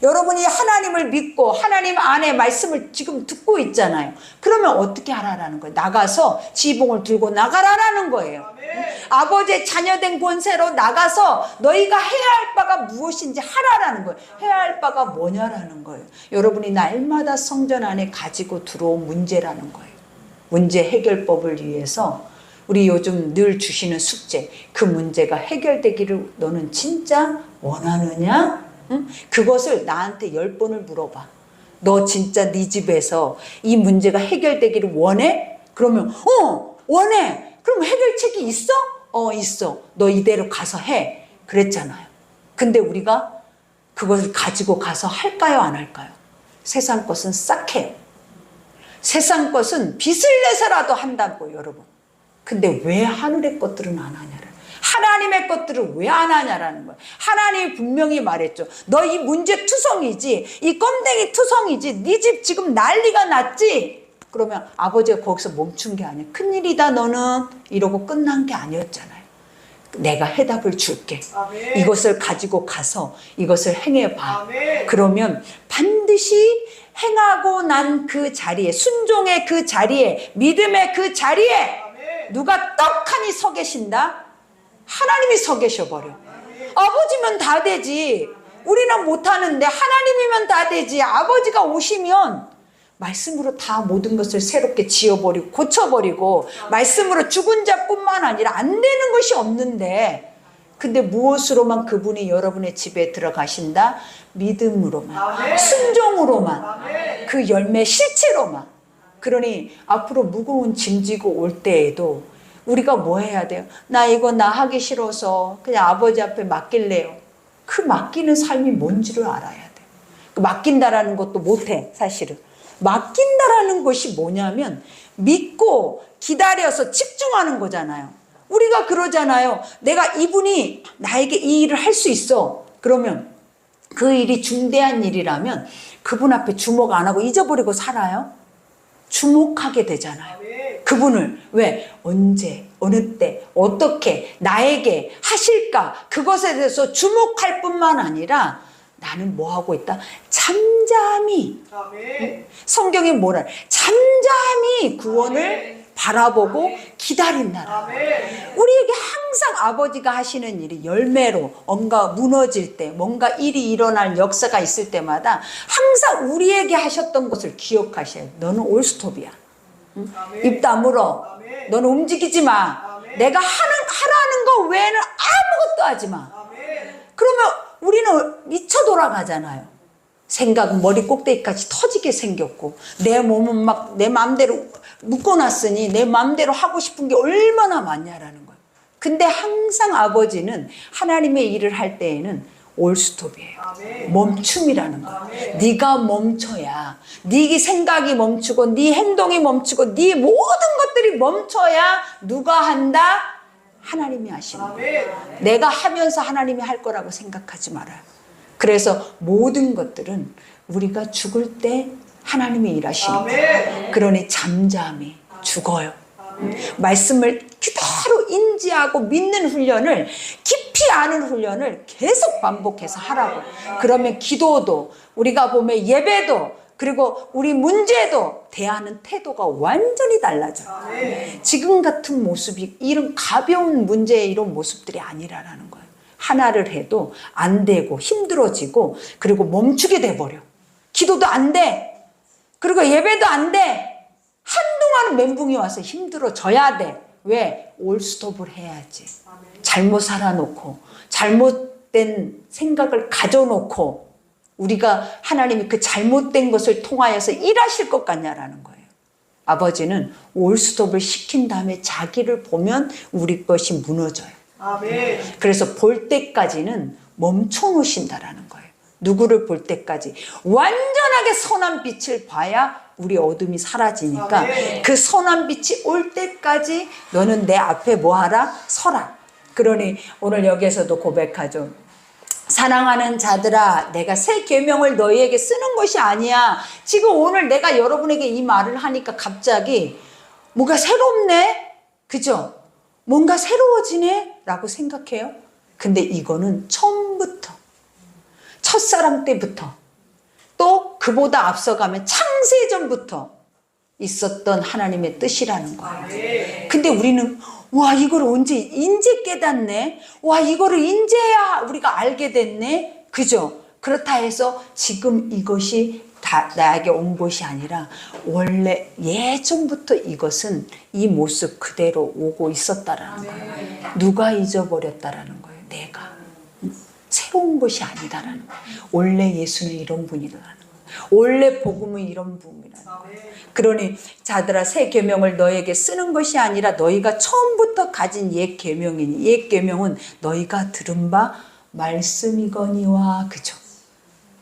여러분이 하나님을 믿고 하나님 안에 말씀을 지금 듣고 있잖아요. 그러면 어떻게 하라라는 거예요? 나가서 지휘봉을 들고 나가라라는 거예요. 아버지의 자녀된 권세로 나가서 너희가 해야 할 바가 무엇인지 하라라는 거예요. 해야 할 바가 뭐냐라는 거예요. 여러분이 날마다 성전 안에 가지고 들어온 문제라는 거예요. 문제 해결법을 위해서 우리 요즘 늘 주시는 숙제, 그 문제가 해결되기를 너는 진짜 원하느냐? 응? 그것을 나한테 10번을 물어봐. 너 진짜 네 집에서 이 문제가 해결되기를 원해? 그러면 원해. 그럼 해결책이 있어? 있어. 너 이대로 가서 해. 그랬잖아요. 근데 우리가 그것을 가지고 가서 할까요 안 할까요? 세상 것은 싹 해요. 세상 것은 빚을 내서라도 한다고 여러분. 근데 왜 하늘의 것들은 안 하냐라는, 하나님의 것들을 왜 안 하냐라는 거예요. 하나님이 분명히 말했죠. 너 이 문제 투성이지, 이 껌댕이 투성이지, 네 집 지금 난리가 났지. 그러면 아버지가 거기서 멈춘 게 아니야. 큰일이다 너는, 이러고 끝난 게 아니었잖아요. 내가 해답을 줄게. 아멘. 이것을 가지고 가서 이것을 행해봐. 아멘. 그러면 반드시 행하고 난 그 자리에, 순종의 그 자리에, 믿음의 그 자리에 아멘. 누가 떡하니 서 계신다? 하나님이 서 계셔버려. 아멘. 아버지면 다 되지. 우리는 못하는데 하나님이면 다 되지. 아버지가 오시면 말씀으로 다 모든 것을 새롭게 지어버리고 고쳐버리고, 말씀으로 죽은 자뿐만 아니라 안 되는 것이 없는데, 근데 무엇으로만 그분이 여러분의 집에 들어가신다? 믿음으로만, 아멘. 순종으로만, 아멘. 그 열매 실체로만. 그러니 앞으로 무거운 짐 지고 올 때에도 우리가 뭐 해야 돼요? 나 이거 나 하기 싫어서 그냥 아버지 앞에 맡길래요. 그 맡기는 삶이 뭔지를 알아야 돼요. 그 맡긴다라는 것도 못해, 사실은. 맡긴다라는 것이 뭐냐면 믿고 기다려서 집중하는 거잖아요. 우리가 그러잖아요. 내가 이분이 나에게 이 일을 할 수 있어. 그러면 그 일이 중대한 일이라면 그분 앞에 주목 안 하고 잊어버리고 살아요? 주목하게 되잖아요. 그분을 왜, 언제, 어느 때, 어떻게 나에게 하실까, 그것에 대해서 주목할 뿐만 아니라 나는 뭐 하고 있다? 잠잠히. 아멘. 성경이 뭐라? 잠잠히 구원을 아멘. 바라보고 기다린다. 우리에게 항상 아버지가 하시는 일이 열매로, 뭔가 무너질 때, 뭔가 일이 일어날 역사가 있을 때마다 항상 우리에게 하셨던 것을 기억하셔야 돼. 너는 올스톱이야. 응? 입 다물어. 아멘. 너는 움직이지 마. 아멘. 내가 하라는 거 외에는 아무것도 하지 마. 아멘. 그러면 우리는 미쳐 돌아가잖아요. 생각은 머리 꼭대기까지 터지게 생겼고, 내 몸은 막 내 마음대로 묶어놨으니 내 마음대로 하고 싶은 게 얼마나 많냐라는 거예요. 근데 항상 아버지는 하나님의 일을 할 때에는 올스톱이에요. 아멘. 멈춤이라는 거예요. 아멘. 네가 멈춰야, 네 생각이 멈추고 네 행동이 멈추고 네 모든 것들이 멈춰야 누가 한다? 하나님이 하시는 거예요. 내가 하면서 하나님이 할 거라고 생각하지 말아요. 그래서 모든 것들은 우리가 죽을 때 하나님이 일하시는 거예요. 그러니 잠잠히 죽어요. 말씀을 그대로 인지하고 믿는 훈련을, 깊이 아는 훈련을 계속 반복해서 하라고. 그러면 기도도, 우리가 보면 예배도 그리고 우리 문제도 대하는 태도가 완전히 달라져요. 지금 같은 모습이 이런 가벼운 문제의 이런 모습들이 아니라는 거예요. 하나를 해도 안 되고 힘들어지고 그리고 멈추게 돼버려. 기도도 안 돼. 그리고 예배도 안 돼. 한동안은 멘붕이 와서 힘들어져야 돼. 왜? 올스톱을 해야지. 잘못 살아놓고 잘못된 생각을 가져놓고 우리가 하나님이 그 잘못된 것을 통하여서 일하실 것 같냐라는 거예요. 아버지는 올스톱을 시킨 다음에 자기를 보면 우리 것이 무너져요. 아멘. 그래서 볼 때까지는 멈춰 놓으신다라는 거예요. 누구를 볼 때까지 완전하게 선한 빛을 봐야 우리 어둠이 사라지니까 아멘. 그 선한 빛이 올 때까지 너는 내 앞에 뭐하라? 서라. 그러니 오늘 여기에서도 고백하죠. 사랑하는 자들아, 내가 새 계명을 너희에게 쓰는 것이 아니야. 지금 오늘 내가 여러분에게 이 말을 하니까 갑자기 뭐가 새롭네? 그죠? 뭔가 새로워지네? 라고 생각해요. 근데 이거는 처음부터, 첫사랑 때부터, 또 그보다 앞서가면 창세전부터 있었던 하나님의 뜻이라는 거예요. 근데 우리는 와, 이걸 언제 인제 깨닫네? 와, 이거를 인제야 우리가 알게 됐네? 그죠? 그렇다 해서 지금 이것이 다 나에게 온 것이 아니라 원래 예전부터 이것은 이 모습 그대로 오고 있었다라는 거예요. 누가 잊어버렸다라는 거예요. 내가. 새로운 것이 아니다라는 거예요. 원래 예수는 이런 분이라는 거예요. 원래 복음은 이런 분이라는 거예요. 그러니 자들아, 새 계명을 너에게 쓰는 것이 아니라 너희가 처음부터 가진 옛 계명이니 옛 계명은 너희가 들은 바 말씀이거니와. 그죠?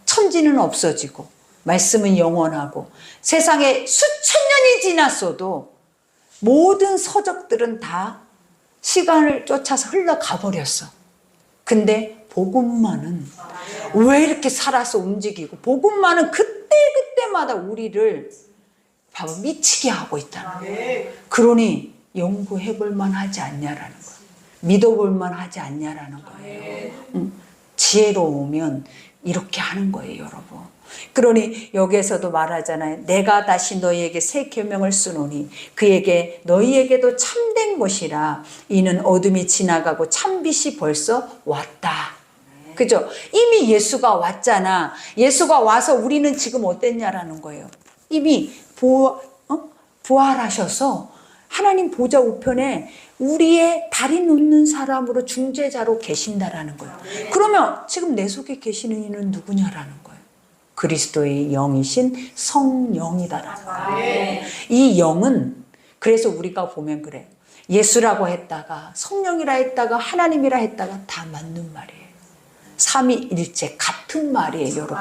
천지는 없어지고 말씀은 영원하고 세상에 수천 년이 지났어도 모든 서적들은 다 시간을 쫓아서 흘러가 버렸어. 근데 복음만은 왜 이렇게 살아서 움직이고 복음만은 그때그때마다 우리를 바로 미치게 하고 있다는 거예요. 그러니 연구해 볼 만하지 않냐라는 거예요. 믿어볼 만하지 않냐라는 거예요. 지혜로우면 이렇게 하는 거예요, 여러분. 그러니 여기에서도 말하잖아요. 내가 다시 너희에게 새 계명을 쓰노니 그에게 너희에게도 참된 것이라. 이는 어둠이 지나가고 참빛이 벌써 왔다. 그죠? 이미 예수가 왔잖아. 예수가 와서 우리는 지금 어땠냐라는 거예요. 이미 부활하셔서 하나님 보좌 우편에 우리의 다리 놓는 사람으로 중재자로 계신다라는 거예요. 그러면 지금 내 속에 계시는 이는 누구냐라는 거예요. 그리스도의 영이신 성령이다라는 거예요. 이 영은 그래서 우리가 보면 그래요. 예수라고 했다가 성령이라 했다가 하나님이라 했다가 다 맞는 말이에요. 삼위일체 같은 말이에요, 여러분.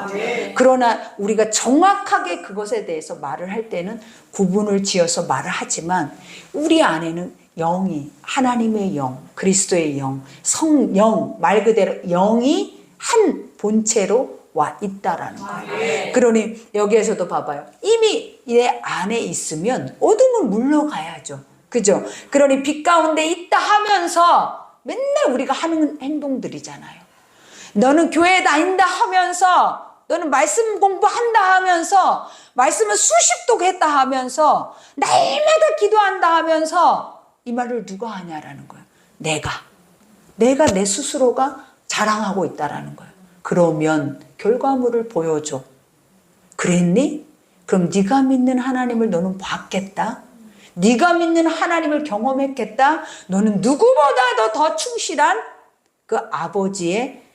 그러나 우리가 정확하게 그것에 대해서 말을 할 때는 구분을 지어서 말을 하지만 우리 안에는 영이, 하나님의 영, 그리스도의 영, 성령, 말 그대로 영이 한 본체로 와 있다라는 거예요. 그러니 여기에서도 봐봐요. 이미 내 안에 있으면 어둠은 물러가야죠. 그죠? 그러니 빛 가운데 있다 하면서 맨날 우리가 하는 행동들이잖아요. 너는 교회 다닌다 하면서, 너는 말씀 공부한다 하면서, 말씀을 수십독 했다 하면서, 날마다 기도한다 하면서 이 말을 누가 하냐라는 거예요. 내가 내 스스로가 자랑하고 있다라는 거예요. 그러면 결과물을 보여줘. 그랬니? 그럼 네가 믿는 하나님을 너는 봤겠다. 네가 믿는 하나님을 경험했겠다. 너는 누구보다도 더 충실한 그 아버지의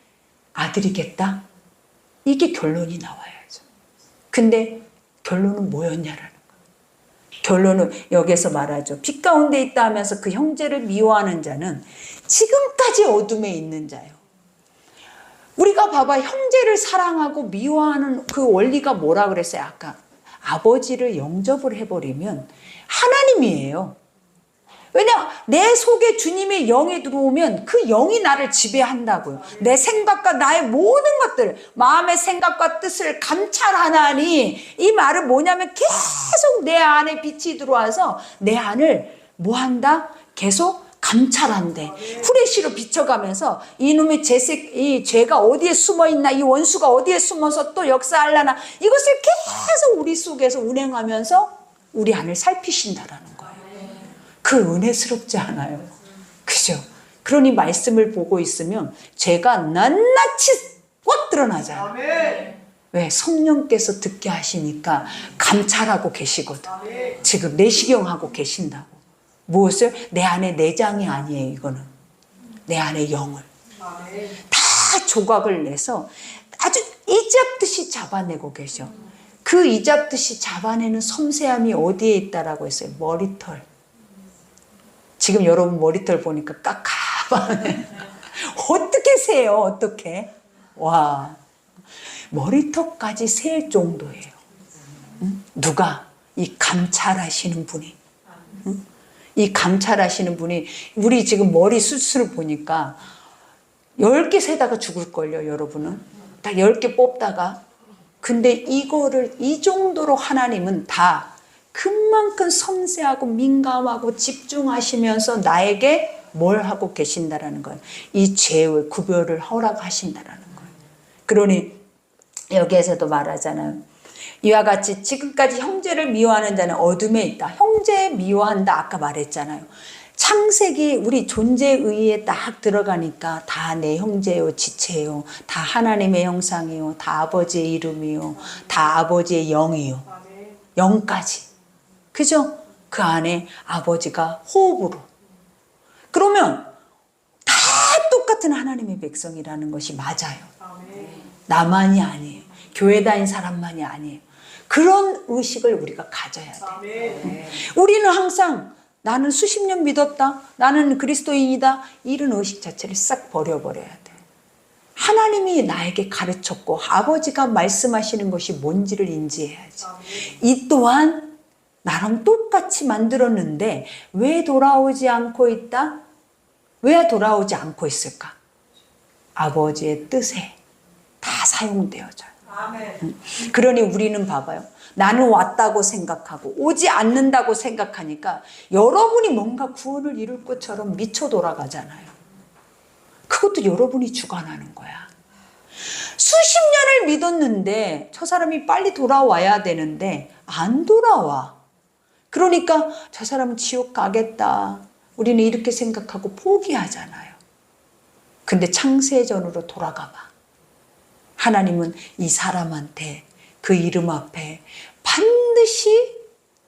아들이겠다. 이게 결론이 나와야죠. 근데 결론은 뭐였냐라는 거예요. 결론은 여기서 말하죠. 빛 가운데 있다 하면서 그 형제를 미워하는 자는 지금까지 어둠에 있는 자예요. 우리가 봐봐, 형제를 사랑하고 미워하는 그 원리가 뭐라 그랬어요? 아까 아버지를 영접을 해버리면 하나님이에요. 왜냐, 내 속에 주님의 영이 들어오면 그 영이 나를 지배한다고요. 내 생각과 나의 모든 것들, 마음의 생각과 뜻을 감찰하나니, 이 말은 뭐냐면 계속 내 안에 빛이 들어와서 내 안을 뭐 한다? 계속 감찰한대. 후레쉬로 비춰가면서 이놈의 이 죄가 어디에 숨어 있나, 이 원수가 어디에 숨어서 또 역사하려나, 이것을 계속 우리 속에서 운행하면서 우리 안을 살피신다라는 거예요. 그 은혜스럽지 않아요? 그죠? 그러니 말씀을 보고 있으면 죄가 낱낱이 꽉 드러나잖아요. 왜? 성령께서 듣게 하시니까 감찰하고 계시거든. 지금 내시경하고 계신다고. 무엇을? 내 안에 내장이 아니에요. 이거는 내 안에 영을 다 조각을 내서 아주 이잡듯이 잡아내고 계셔. 그 이잡듯이 잡아내는 섬세함이 어디에 있다라고 했어요? 머리털. 지금 여러분 머리털 보니까 깝깝하네. 어떻게 세요? 어떻게? 와, 머리털까지 셀 정도예요. 응? 누가? 이 감찰하시는 분이. 응? 이 감찰하시는 분이. 우리 지금 머리 수술을 보니까 10개 세다가 죽을걸요, 여러분은. 딱 10개 뽑다가. 근데 이거를 이 정도로 하나님은 다 그만큼 섬세하고 민감하고 집중하시면서 나에게 뭘 하고 계신다라는 거예요. 이 죄의 구별을 허락하신다라는 거예요. 그러니 여기에서도 말하잖아요. 이와 같이 지금까지 형제를 미워하는 자는 어둠에 있다. 형제 미워한다 아까 말했잖아요. 창세기 우리 존재의에 딱 들어가니까 다 내 형제요 지체요, 다 하나님의 형상이요, 다 아버지의 이름이요, 다 아버지의 영이요, 영까지. 그죠? 그 안에 아버지가 호흡으로. 그러면 다 똑같은 하나님의 백성이라는 것이 맞아요. 나만이 아니에요. 교회 다닌 사람만이 아니에요. 그런 의식을 우리가 가져야 돼요. 우리는 항상 나는 수십 년 믿었다, 나는 그리스도인이다, 이런 의식 자체를 싹 버려버려야 돼. 하나님이 나에게 가르쳤고 아버지가 말씀하시는 것이 뭔지를 인지해야지. 이 또한 나랑 똑같이 만들었는데 왜 돌아오지 않고 있다? 왜 돌아오지 않고 있을까? 아버지의 뜻에 다 사용되어져요. 그러니 우리는 봐봐요. 나는 왔다고 생각하고 오지 않는다고 생각하니까 여러분이 뭔가 구원을 이룰 것처럼 미쳐 돌아가잖아요. 그것도 여러분이 주관하는 거야. 수십 년을 믿었는데 저 사람이 빨리 돌아와야 되는데 안 돌아와. 그러니까 저 사람은 지옥 가겠다. 우리는 이렇게 생각하고 포기하잖아요. 근데 창세전으로 돌아가 봐. 하나님은 이 사람한테 그 이름 앞에 반드시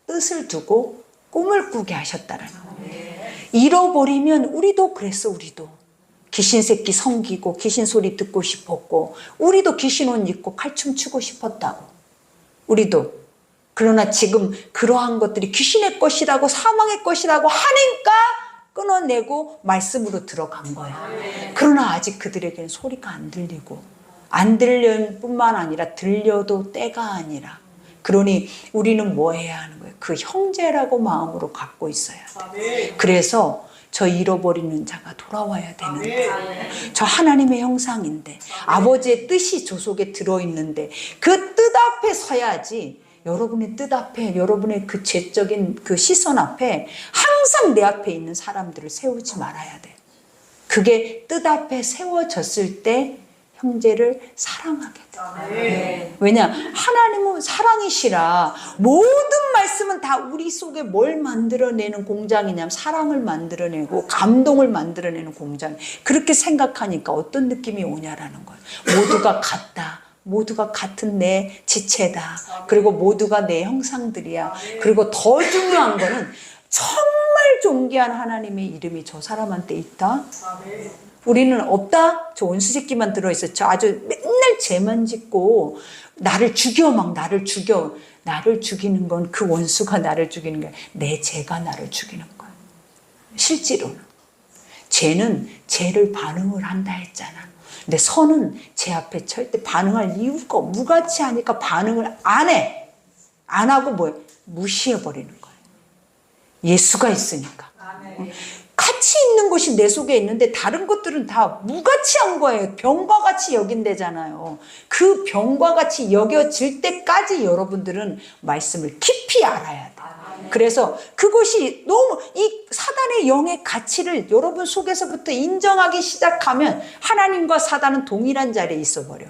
뜻을 두고 꿈을 꾸게 하셨다라는 거예요. 잃어버리면 우리도 그랬어. 우리도 귀신 새끼 섬기고 귀신 소리 듣고 싶었고, 우리도 귀신 옷 입고 칼춤 추고 싶었다고. 우리도. 그러나 지금 그러한 것들이 귀신의 것이라고 사망의 것이라고 하니까 끊어내고 말씀으로 들어간 거야. 그러나 아직 그들에게는 소리가 안 들리고, 안 들릴 뿐만 아니라 들려도 때가 아니라. 그러니 우리는 뭐 해야 하는 거예요? 그 형제라고 마음으로 갖고 있어야 돼. 그래서 저 잃어버리는 자가 돌아와야 되는데, 저 하나님의 형상인데, 아버지의 뜻이 저 속에 들어있는데 그 뜻 앞에 서야지. 여러분의 뜻 앞에, 여러분의 그 죄적인 그 시선 앞에 항상 내 앞에 있는 사람들을 세우지 말아야 돼. 그게 뜻 앞에 세워졌을 때 형제를 사랑하게 돼. 왜냐? 하나님은 사랑이시라. 모든 말씀은 다 우리 속에 뭘 만들어내는 공장이냐면 사랑을 만들어내고 감동을 만들어내는 공장. 그렇게 생각하니까 어떤 느낌이 오냐라는 거예요. 모두가 같다. 모두가 같은 내 지체다. 그리고 모두가 내 형상들이야. 그리고 더 중요한 거는 정말 존귀한 하나님의 이름이 저 사람한테 있다. 우리는 없다? 저 원수 새끼만 들어있어. 저 아주 맨날 죄만 짓고 나를 죽여, 막 나를 죽여. 나를 죽이는 건 그 원수가 나를 죽이는 거야. 내 죄가 나를 죽이는 거야. 실제로는. 죄는 죄를 반응을 한다 했잖아. 근데 선은 죄 앞에 절대 반응할 이유가 무가치 하니까 반응을 안 해. 안 하고 뭐해? 무시해버리는 거예요. 예수가 있으니까. 가치 있는 것이 내 속에 있는데 다른 것들은 다 무가치한 거예요. 병과 같이 여긴대잖아요. 그 병과 같이 여겨질 때까지 여러분들은 말씀을 깊이 알아야 돼요. 그래서 그것이 너무 이 사단의 영의 가치를 여러분 속에서부터 인정하기 시작하면 하나님과 사단은 동일한 자리에 있어버려.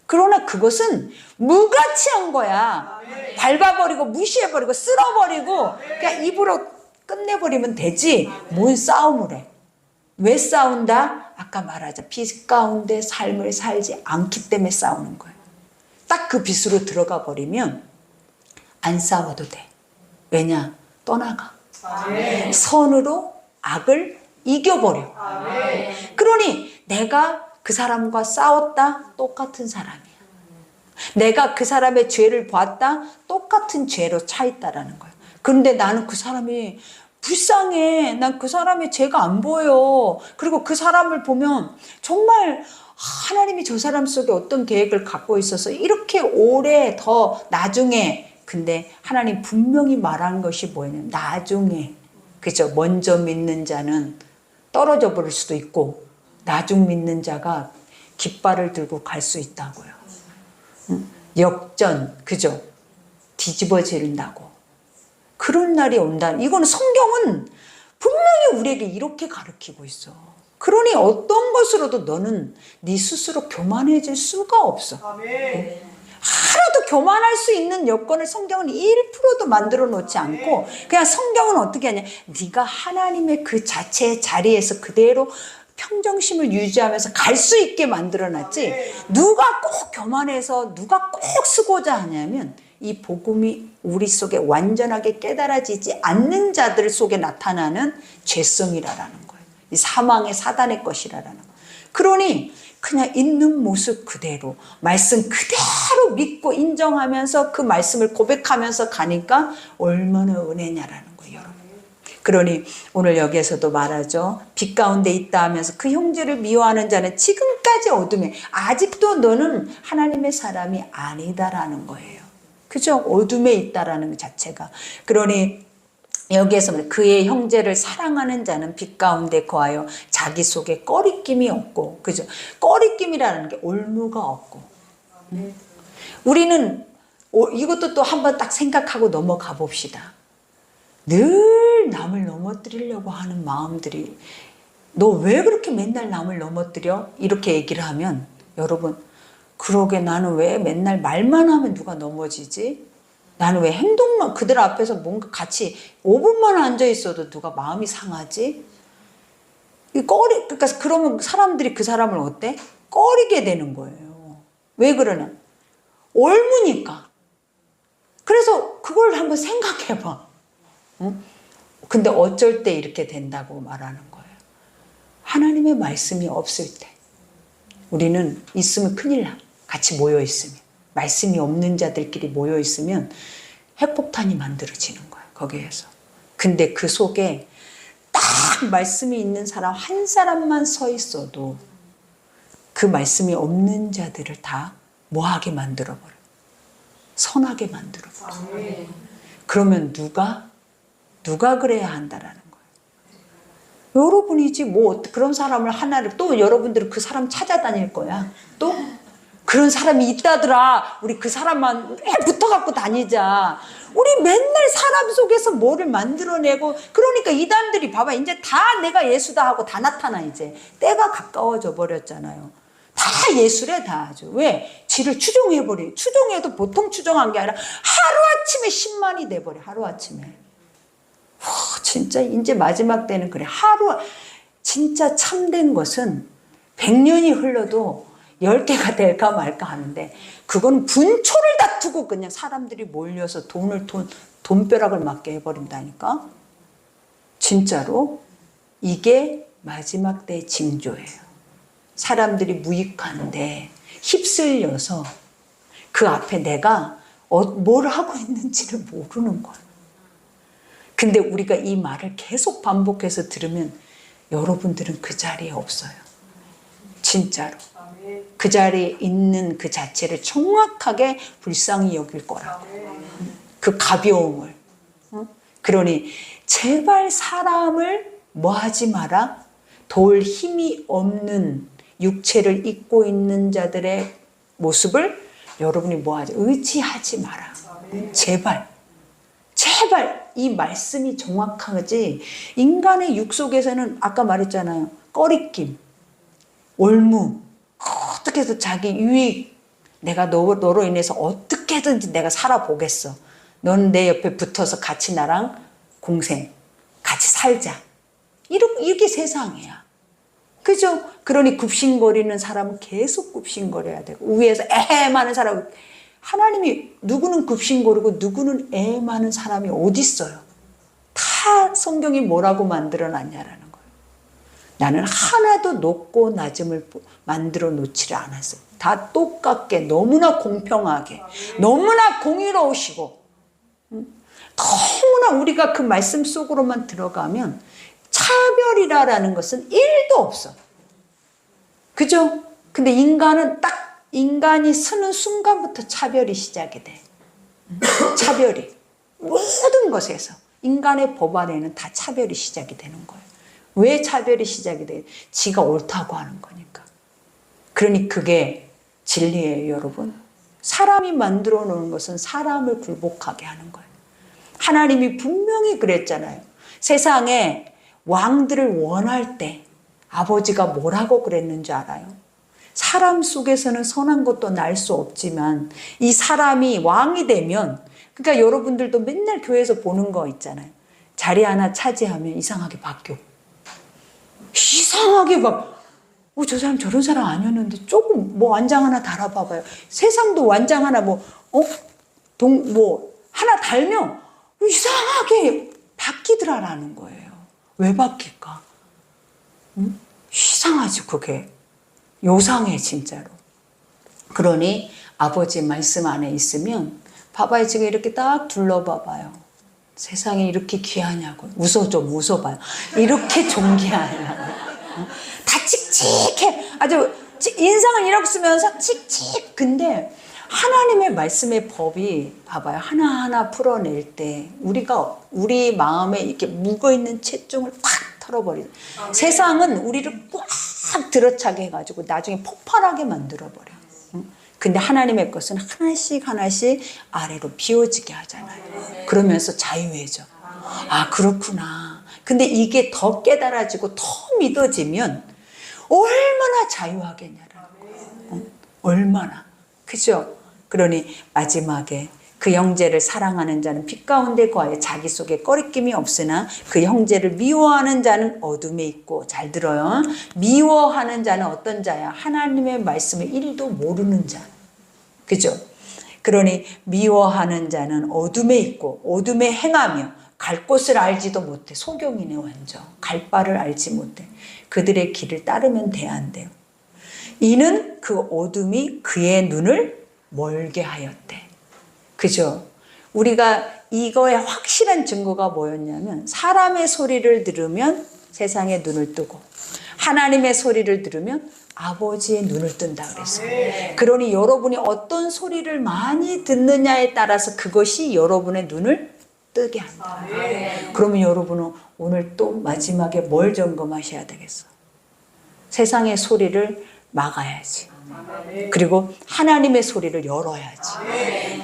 그러나 그것은 무가치한 거야. 밟아버리고 무시해버리고 쓸어버리고 그냥 입으로 끝내버리면 되지. 뭔 싸움을 해. 왜 싸운다? 아까 말하자. 빛 가운데 삶을 살지 않기 때문에 싸우는 거예요. 딱 그 빛으로 들어가 버리면 안 싸워도 돼. 왜냐? 떠나가. 선으로 악을 이겨버려. 그러니 내가 그 사람과 싸웠다? 똑같은 사람이야. 내가 그 사람의 죄를 봤다? 똑같은 죄로 차 있다라는 거예요. 그런데 나는 그 사람이 불쌍해. 난 그 사람의 죄가 안 보여. 그리고 그 사람을 보면 정말 하나님이 저 사람 속에 어떤 계획을 갖고 있어서 이렇게 오래 더 나중에, 근데 하나님 분명히 말한 것이 뭐냐면 나중에, 그죠? 먼저 믿는 자는 떨어져 버릴 수도 있고 나중 믿는 자가 깃발을 들고 갈 수 있다고요. 역전, 그죠? 뒤집어진다고. 그런 날이 온다. 이거는 성경은 분명히 우리에게 이렇게 가르치고 있어. 그러니 어떤 것으로도 너는 네 스스로 교만해질 수가 없어. 하나도 교만할 수 있는 여건을 성경은 1%도 만들어 놓지 않고 그냥 성경은 어떻게 하냐. 네가 하나님의 그 자체의 자리에서 그대로 평정심을 유지하면서 갈 수 있게 만들어놨지. 누가 꼭 교만해서 누가 꼭 쓰고자 하냐면 이 복음이 우리 속에 완전하게 깨달아지지 않는 자들 속에 나타나는 죄성이라는 거예요. 이 사망의 사단의 것이라는 거예요. 그러니 그냥 있는 모습 그대로 말씀 그대로 믿고 인정하면서 그 말씀을 고백하면서 가니까 얼마나 은혜냐라는 거예요, 여러분. 그러니 오늘 여기에서도 말하죠. 빛 가운데 있다 하면서 그 형제를 미워하는 자는 지금까지 어둠에, 아직도 너는 하나님의 사람이 아니다라는 거예요. 그죠? 어둠에 있다라는 것 자체가. 그러니 여기에서 그의 형제를 사랑하는 자는 빛 가운데 거하여 자기 속에 꺼리낌이 없고, 그죠? 꺼리낌이라는 게 올무가 없고. 우리는 이것도 또 한번 딱 생각하고 넘어가 봅시다. 늘 남을 넘어뜨리려고 하는 마음들이, 너 왜 그렇게 맨날 남을 넘어뜨려? 이렇게 얘기를 하면 여러분, 그러게 나는 왜 맨날 말만 하면 누가 넘어지지? 나는 왜 행동만, 그들 앞에서 뭔가 같이 5분만 앉아 있어도 누가 마음이 상하지? 그러니까 그러면 사람들이 그 사람을 어때? 꺼리게 되는 거예요. 왜 그러냐? 올무니까. 그래서 그걸 한번 생각해 봐. 응? 근데 어쩔 때 이렇게 된다고 말하는 거예요. 하나님의 말씀이 없을 때. 우리는 있으면 큰일 나. 같이 모여 있으면. 말씀이 없는 자들끼리 모여 있으면 핵폭탄이 만들어지는 거예요. 거기에서. 근데 그 속에 딱 말씀이 있는 사람 한 사람만 서 있어도 그 말씀이 없는 자들을 다 뭐하게 만들어버려요. 선하게 만들어버려요. 그러면 누가 그래야 한다라는 거예요. 여러분이지 뭐 그런 사람을 하나를, 또 여러분들은 그 사람 찾아다닐 거야. 또 그런 사람이 있다더라. 우리 그 사람만 붙어갖고 다니자. 우리 맨날 사람 속에서 뭐를 만들어내고, 그러니까 이단들이 봐봐. 이제 다 내가 예수다 하고 다 나타나. 이제 때가 가까워져 버렸잖아요. 다 예수래 다 아주. 왜? 지를 추종해버려. 추종해도 보통 추종한 게 아니라 하루아침에 10만이 돼버려. 하루아침에. 진짜 이제 마지막 때는 그래. 진짜 참된 것은 100년이 흘러도 10개가 될까 말까 하는데, 그건 분초를 다투고 그냥 사람들이 몰려서 돈벼락을 맞게 해버린다니까. 진짜로 이게 마지막 때의 징조예요. 사람들이 무익한데 휩쓸려서 그 앞에 내가 뭘 하고 있는지를 모르는 거야. 근데 우리가 이 말을 계속 반복해서 들으면 여러분들은 그 자리에 없어요. 진짜로. 그 자리에 있는 그 자체를 정확하게 불쌍히 여길 거라고. 그 가벼움을. 그러니 제발 사람을 뭐 하지 마라? 도울 힘이 없는 육체를 입고 있는 자들의 모습을 여러분이 뭐 하지? 의지하지 마라. 제발. 제발 이 말씀이 정확하지. 인간의 육 속에서는 아까 말했잖아요. 꺼리낌, 올무, 어떻게 해서 자기 유익, 내가 너로 인해서 어떻게든지 내가 살아보겠어. 넌 내 옆에 붙어서 같이 나랑 공생, 같이 살자. 이게 세상이야. 그죠? 그러니 굽신거리는 사람은 계속 굽신거려야 되고, 위에서 많은 사람, 하나님이 누구는 굽신거리고 누구는 많은 사람이 어디 있어요? 다 성경이 뭐라고 만들어놨냐라는 거예요. 나는 하나도 높고 낮음을 만들어 놓지를 않았어요. 다 똑같게, 너무나 공평하게, 너무나 공의로우시고, 너무나 우리가 그 말씀 속으로만 들어가면 차별이라는 것은 1도 없어. 그죠? 근데 인간은 딱 인간이 서는 순간부터 차별이 시작이 돼. 차별이. 모든 것에서. 인간의 법 안에는 다 차별이 시작이 되는 거예요. 왜 차별이 시작이 돼? 지가 옳다고 하는 거니까. 그러니 그게 진리예요, 여러분. 사람이 만들어 놓은 것은 사람을 굴복하게 하는 거예요. 하나님이 분명히 그랬잖아요. 세상에 왕들을 원할 때 아버지가 뭐라고 그랬는지 알아요? 사람 속에서는 선한 것도 날 수 없지만 이 사람이 왕이 되면, 그러니까 여러분들도 맨날 교회에서 보는 거 있잖아요. 자리 하나 차지하면 이상하게 바뀌어. 이상하게 막, 저 사람 저런 사람 아니었는데 조금 뭐 완장 하나 달아봐봐요. 세상도 완장 하나 하나 달면 이상하게 바뀌더라라는 거예요. 왜 바뀔까? 이상하지 그게. 요상해 진짜로. 그러니 아버지 말씀 안에 있으면 봐봐요. 지금 이렇게 딱 둘러봐봐요. 세상에 이렇게 귀하냐고. 웃어봐요. 이렇게 존귀하냐고. 다 칙칙해. 아주 인상을 이렇게 쓰면서 칙칙. 근데 하나님의 말씀의 법이 봐봐요. 하나하나 풀어낼 때 우리 마음에 이렇게 묵어있는 채종을 팍 털어버리죠. 세상은 우리를 꽉 들어차게 해가지고 나중에 폭발하게 만들어버려. 근데 하나님의 것은 하나씩 아래로 비워지게 하잖아요. 그러면서 자유해져. 아, 그렇구나. 근데 이게 더 깨달아지고 더 믿어지면 얼마나 자유하겠냐라는 거예요. 얼마나. 그죠? 그러니 마지막에 그 형제를 사랑하는 자는 빛 가운데 거하여 자기 속에 꺼리낌이 없으나 그 형제를 미워하는 자는 어둠에 있고, 잘 들어요. 미워하는 자는 어떤 자야? 하나님의 말씀을 1도 모르는 자. 그죠? 그러니 미워하는 자는 어둠에 있고 어둠에 행하며 갈 곳을 알지도 못해. 소경이네 완전. 갈 바를 알지 못해. 그들의 길을 따르면 돼 안 돼요. 이는 그 어둠이 그의 눈을 멀게 하였대. 그죠? 우리가 이거의 확실한 증거가 뭐였냐면, 사람의 소리를 들으면 세상의 눈을 뜨고 하나님의 소리를 들으면 아버지의 눈을 뜬다 그랬어요. 그러니 여러분이 어떤 소리를 많이 듣느냐에 따라서 그것이 여러분의 눈을 뜨게 한다. 그러면 여러분은 오늘 또 마지막에 뭘 점검하셔야 되겠어? 세상의 소리를 막아야지. 그리고 하나님의 소리를 열어야지.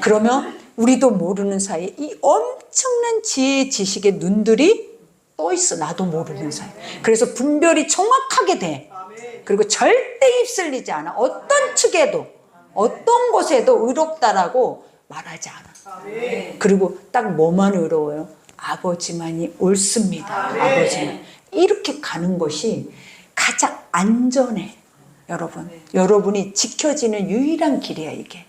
그러면 우리도 모르는 사이에 이 엄청난 지혜의 지식의 눈들이 떠 있어. 나도 모르는 사이. 그래서 분별이 정확하게 돼. 그리고 절대 휩쓸리지 않아. 어떤 측에도 어떤 곳에도 의롭다라고 말하지 않아. 그리고 딱 뭐만 의로워요? 아버지만이 옳습니다. 아버지만. 이렇게 가는 것이 가장 안전해. 여러분이 지켜지는 유일한 길이야 이게.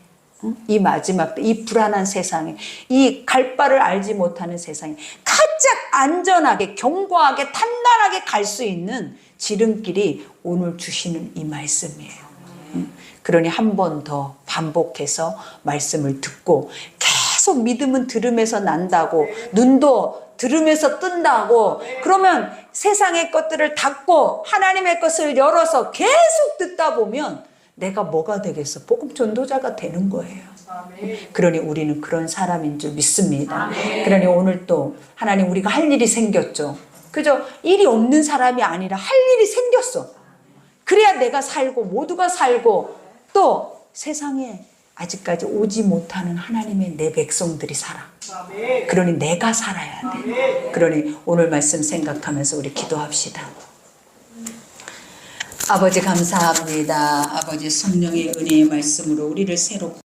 이 마지막 때, 이 불안한 세상에, 이 갈 바를 알지 못하는 세상에 가장 안전하게, 견고하게, 단단하게 갈 수 있는 지름길이 오늘 주시는 이 말씀이에요. 그러니 한 번 더 반복해서 말씀을 듣고, 계속 믿음은 들음에서 난다고, 눈도 들음에서 뜬다고, 그러면 세상의 것들을 닫고 하나님의 것을 열어서 계속 듣다 보면 내가 뭐가 되겠어? 복음 전도자가 되는 거예요. 그러니 우리는 그런 사람인 줄 믿습니다. 그러니 오늘 또 하나님, 우리가 할 일이 생겼죠. 그죠? 일이 없는 사람이 아니라 할 일이 생겼어. 그래야 내가 살고 모두가 살고 또 세상에 아직까지 오지 못하는 하나님의 내 백성들이 살아. 그러니 내가 살아야 돼. 그러니 오늘 말씀 생각하면서 우리 기도합시다. 아버지 감사합니다. 아버지 성령의 은혜의 말씀으로 우리를 새롭게